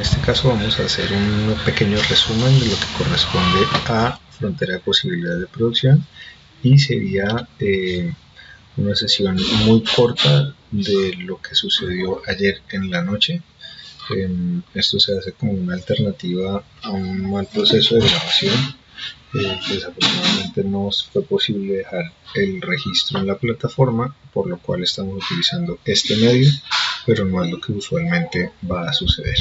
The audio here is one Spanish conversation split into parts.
este caso vamos a hacer un pequeño resumen de lo que corresponde a frontera de posibilidades de producción y sería una sesión muy corta de lo que sucedió ayer en la noche. Esto se hace como una alternativa a un mal proceso de grabación. Desafortunadamente no fue posible dejar el registro en la plataforma, por lo cual estamos utilizando este medio, pero no es lo que usualmente va a suceder.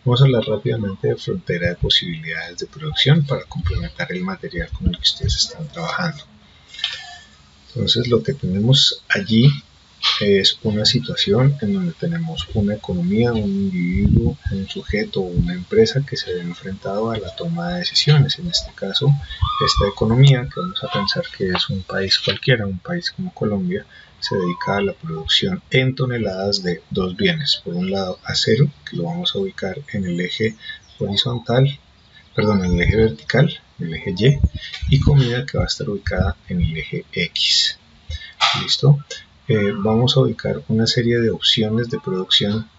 Vamos a hablar rápidamente de frontera de posibilidades de producción para complementar el material con el que ustedes están trabajando. Entonces lo que tenemos allí es una situación en donde tenemos una economía, un individuo, un sujeto o una empresa que se ve enfrentado a la toma de decisiones. En este caso, esta economía, que vamos a pensar que es un país cualquiera, un país como Colombia, se dedica a la producción en toneladas de dos bienes. Por un lado, acero, que lo vamos a ubicar en el eje horizontal, en el eje vertical, en el eje Y, y comida, que va a estar ubicada en el eje X. ¿Listo? Vamos a ubicar una serie de opciones de producción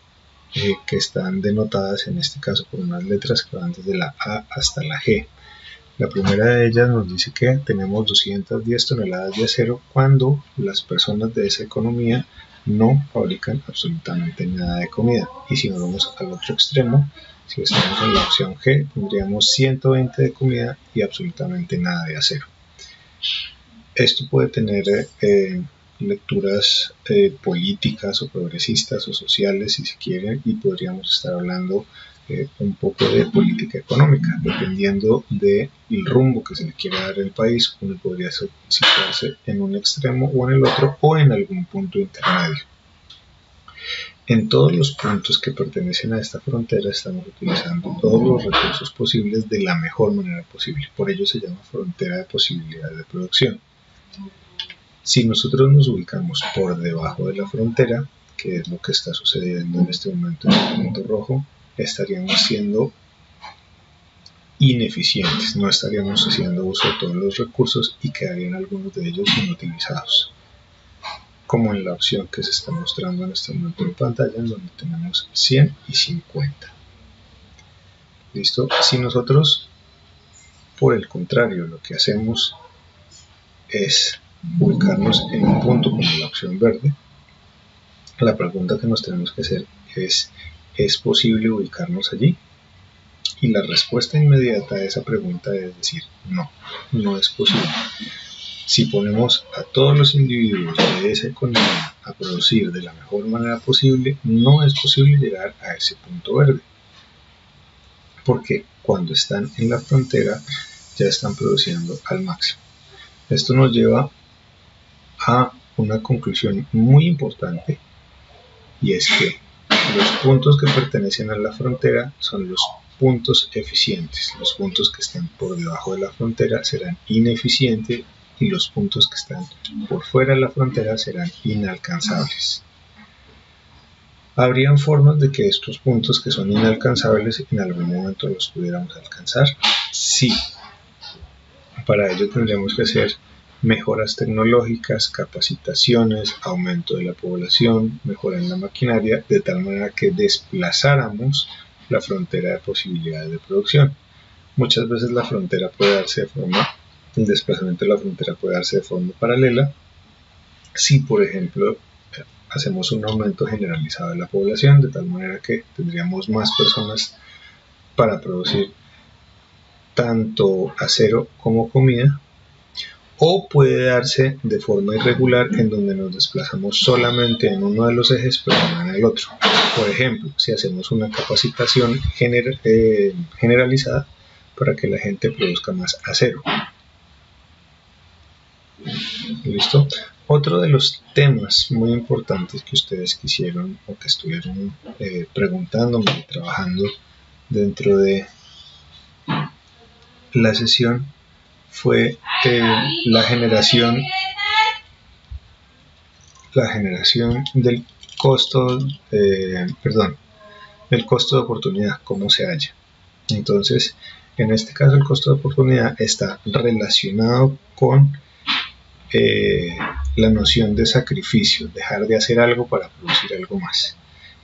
que están denotadas en este caso por unas letras que van desde la A hasta la G. La primera de ellas nos dice que tenemos 210 toneladas de acero cuando las personas de esa economía no fabrican absolutamente nada de comida. Y si nos vamos al otro extremo, si estamos en la opción G, tendríamos 120 de comida y absolutamente nada de acero. Esto puede tener lecturas políticas o progresistas o sociales, si se quiere, y podríamos estar hablando un poco de política económica. Dependiendo del rumbo que se le quiera dar al país, uno podría situarse en un extremo o en el otro, o en algún punto intermedio. En todos los puntos que pertenecen a esta frontera estamos utilizando todos los recursos posibles de la mejor manera posible. Por ello se llama frontera de posibilidades de producción. Si nosotros nos ubicamos por debajo de la frontera, que es lo que está sucediendo en este momento en el punto rojo, estaríamos siendo ineficientes, no estaríamos haciendo uso de todos los recursos y quedarían algunos de ellos inutilizados, como en la opción que se está mostrando en este momento en pantalla, en donde tenemos 100 y 50. ¿Listo? Si nosotros, por el contrario, lo que hacemos es ubicarnos en un punto como la opción verde, la pregunta que nos tenemos que hacer ¿es posible ubicarnos allí? Y la respuesta inmediata a esa pregunta es decir, no es posible. Si ponemos a todos los individuos de esa economía a producir de la mejor manera posible, no es posible llegar a ese punto verde, porque cuando están en la frontera ya están produciendo al máximo. Esto nos lleva a una conclusión muy importante, y es que los puntos que pertenecen a la frontera son los puntos eficientes. Los puntos que están por debajo de la frontera serán ineficientes y los puntos que están por fuera de la frontera serán inalcanzables. ¿Habrían formas de que estos puntos que son inalcanzables en algún momento los pudiéramos alcanzar? Sí. Para ello tendríamos que hacer mejoras tecnológicas, capacitaciones, aumento de la población, mejora en la maquinaria, de tal manera que desplazáramos la frontera de posibilidades de producción. Muchas veces el desplazamiento de la frontera puede darse de forma paralela. Si, por ejemplo, hacemos un aumento generalizado de la población, de tal manera que tendríamos más personas para producir tanto acero como comida, o puede darse de forma irregular en donde nos desplazamos solamente en uno de los ejes pero no en el otro. Por ejemplo, si hacemos una capacitación generalizada para que la gente produzca más acero. ¿Listo? Otro de los temas muy importantes que ustedes quisieron o que estuvieron preguntándome y trabajando dentro de la sesión fue la generación del costo del costo de oportunidad, cómo se halla. Entonces, en este caso el costo de oportunidad está relacionado con la noción de sacrificio, dejar de hacer algo para producir algo más.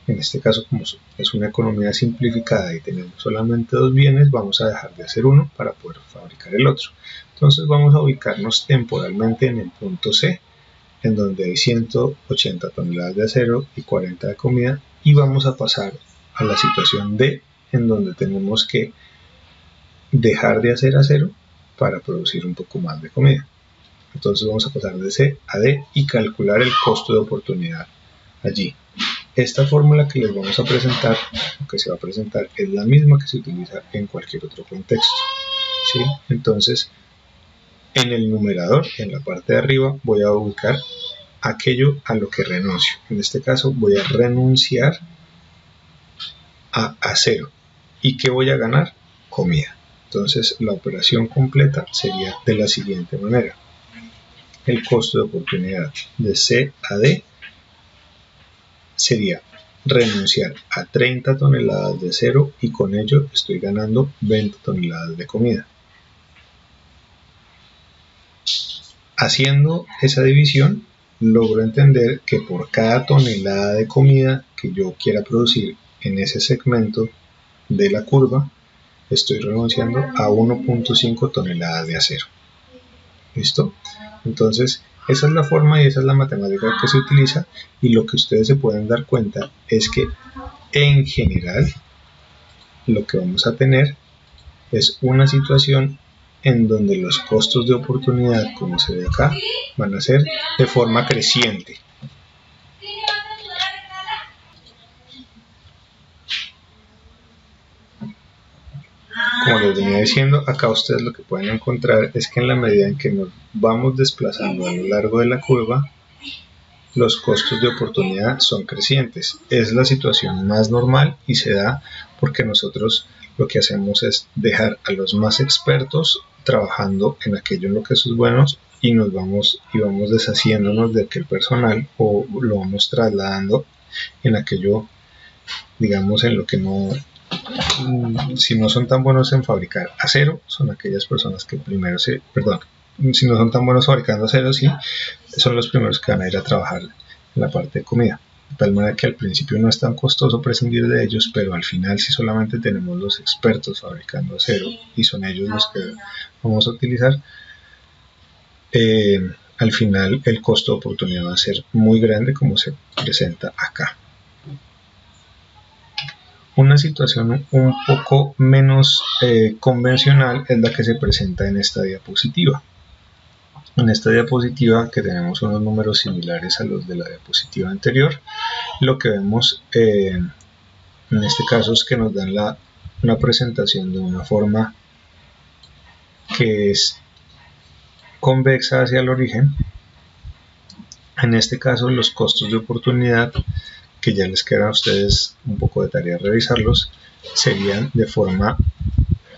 En este caso, como es una economía simplificada y tenemos solamente dos bienes, vamos a dejar de hacer uno para poder fabricar el otro. Entonces vamos a ubicarnos temporalmente en el punto C, en donde hay 180 toneladas de acero y 40 de comida, y vamos a pasar a la situación D, en donde tenemos que dejar de hacer acero para producir un poco más de comida. Entonces vamos a pasar de C a D y calcular el costo de oportunidad allí. Esta fórmula que les vamos a presentar, o que se va a presentar, es la misma que se utiliza en cualquier otro contexto, ¿sí? Entonces, en el numerador, en la parte de arriba, voy a ubicar aquello a lo que renuncio. En este caso voy a renunciar a acero. ¿Y qué voy a ganar? Comida. Entonces la operación completa sería de la siguiente manera. El costo de oportunidad de C a D sería renunciar a 30 toneladas de acero y con ello estoy ganando 20 toneladas de comida. Haciendo esa división, logro entender que por cada tonelada de comida que yo quiera producir en ese segmento de la curva, estoy renunciando a 1.5 toneladas de acero. ¿Listo? Entonces, esa es la forma y esa es la matemática que se utiliza, y lo que ustedes se pueden dar cuenta es que en general lo que vamos a tener es una situación en donde los costos de oportunidad, como se ve acá, van a ser de forma creciente. Como les venía diciendo, acá ustedes lo que pueden encontrar es que en la medida en que nos vamos desplazando a lo largo de la curva, los costos de oportunidad son crecientes. Es la situación más normal y se da porque nosotros lo que hacemos es dejar a los más expertos trabajando en aquello en lo que es bueno, y vamos deshaciéndonos de aquel personal, o lo vamos trasladando en aquello, digamos, en lo que no, si no son tan buenos en fabricar acero, son aquellas personas que primero si no son tan buenos fabricando acero, sí, son los primeros que van a ir a trabajar en la parte de comida. De tal manera que al principio no es tan costoso prescindir de ellos, pero al final, si solamente tenemos los expertos fabricando acero y son ellos los que vamos a utilizar, al final el costo de oportunidad va a ser muy grande, como se presenta acá. Una situación un poco menos convencional es la que se presenta en esta diapositiva. En esta diapositiva, que tenemos unos números similares a los de la diapositiva anterior, lo que vemos en este caso es que nos dan una presentación de una forma que es convexa hacia el origen. En este caso, los costos de oportunidad, que ya les queda a ustedes un poco de tarea revisarlos, serían de forma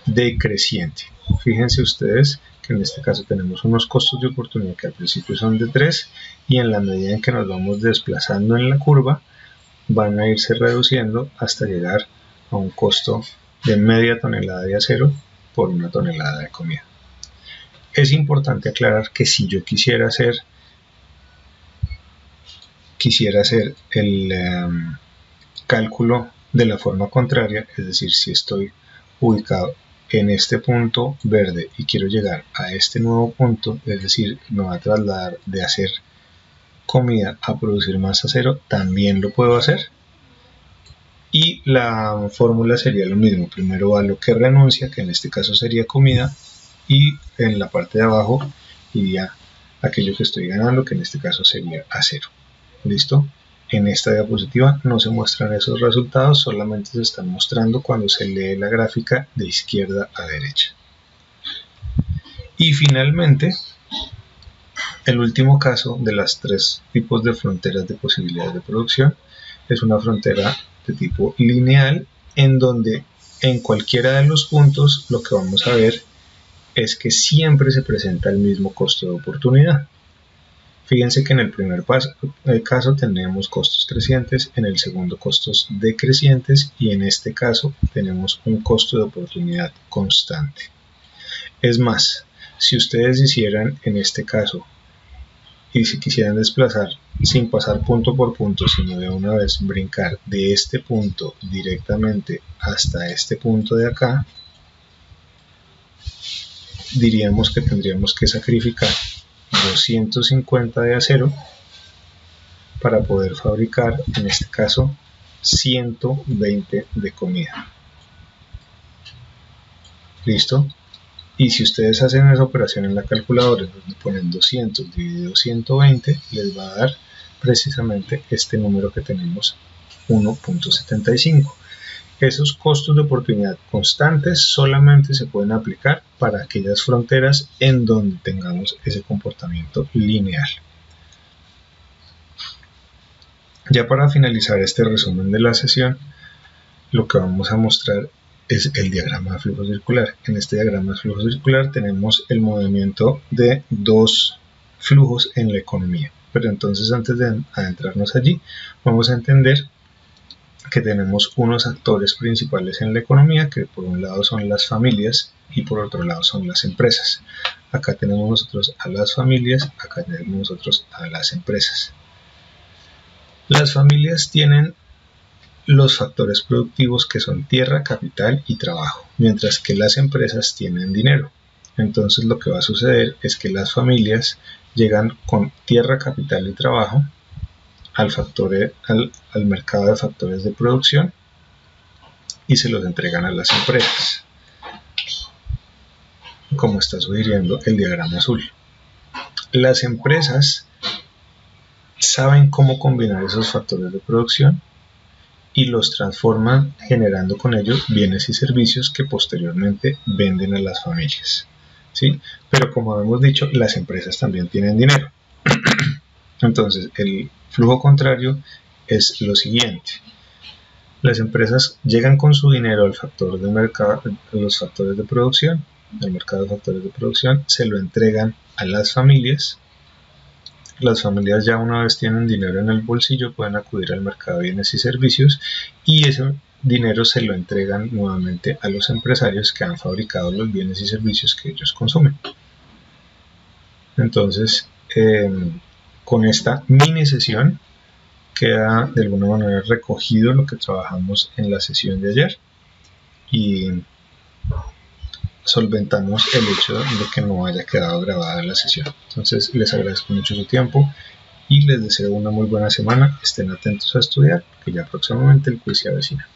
decreciente. Fíjense ustedes que en este caso tenemos unos costos de oportunidad que al principio son de 3, y en la medida en que nos vamos desplazando en la curva van a irse reduciendo hasta llegar a un costo de media tonelada de acero por una tonelada de comida. Es importante aclarar que si yo quisiera hacer el cálculo de la forma contraria, es decir, si estoy ubicado en este punto verde y quiero llegar a este nuevo punto, es decir, me va a trasladar de hacer comida a producir más acero, también lo puedo hacer, y la fórmula sería lo mismo. Primero va lo que renuncia, que en este caso sería comida, y en la parte de abajo iría aquello que estoy ganando, que en este caso sería acero. ¿Listo? En esta diapositiva no se muestran esos resultados, solamente se están mostrando cuando se lee la gráfica de izquierda a derecha. Y finalmente, el último caso de las 3 tipos de fronteras de posibilidades de producción es una frontera de tipo lineal, en donde en cualquiera de los puntos lo que vamos a ver es que siempre se presenta el mismo costo de oportunidad. Fíjense que en el primer caso tenemos costos crecientes, en el segundo costos decrecientes, y en este caso tenemos un costo de oportunidad constante. Es más, si ustedes hicieran en este caso y si quisieran desplazar sin pasar punto por punto, sino de una vez brincar de este punto directamente hasta este punto de acá, diríamos que tendríamos que sacrificar 250 de acero para poder fabricar, en este caso, 120 de comida. ¿Listo? Y si ustedes hacen esa operación en la calculadora, donde ponen 200 dividido 120, les va a dar precisamente este número que tenemos, 1.75. Esos costos de oportunidad constantes solamente se pueden aplicar para aquellas fronteras en donde tengamos ese comportamiento lineal. Ya para finalizar este resumen de la sesión, lo que vamos a mostrar es el diagrama de flujo circular. En este diagrama de flujo circular tenemos el movimiento de dos flujos en la economía. Pero entonces, antes de adentrarnos allí, vamos a entender que tenemos unos actores principales en la economía, que por un lado son las familias y por otro lado son las empresas. Acá tenemos nosotros a las familias, acá tenemos nosotros a las empresas. Las familias tienen los factores productivos que son tierra, capital y trabajo, mientras que las empresas tienen dinero. Entonces lo que va a suceder es que las familias llegan con tierra, capital y trabajo al mercado de factores de producción y se los entregan a las empresas, como está sugiriendo el diagrama azul. Las empresas saben cómo combinar esos factores de producción y los transforman, generando con ellos bienes y servicios que posteriormente venden a las familias, ¿sí? Pero como hemos dicho, las empresas también tienen dinero. Entonces el flujo contrario es lo siguiente: las empresas llegan con su dinero al factor de mercado, los factores de producción, al mercado de factores de producción, se lo entregan a las familias. Las familias, ya una vez tienen dinero en el bolsillo, pueden acudir al mercado de bienes y servicios y ese dinero se lo entregan nuevamente a los empresarios que han fabricado los bienes y servicios que ellos consumen. Entonces, con esta mini sesión queda de alguna manera recogido lo que trabajamos en la sesión de ayer y solventamos el hecho de que no haya quedado grabada la sesión. Entonces les agradezco mucho su tiempo y les deseo una muy buena semana. Estén atentos a estudiar, que ya próximamente el quiz se avecina.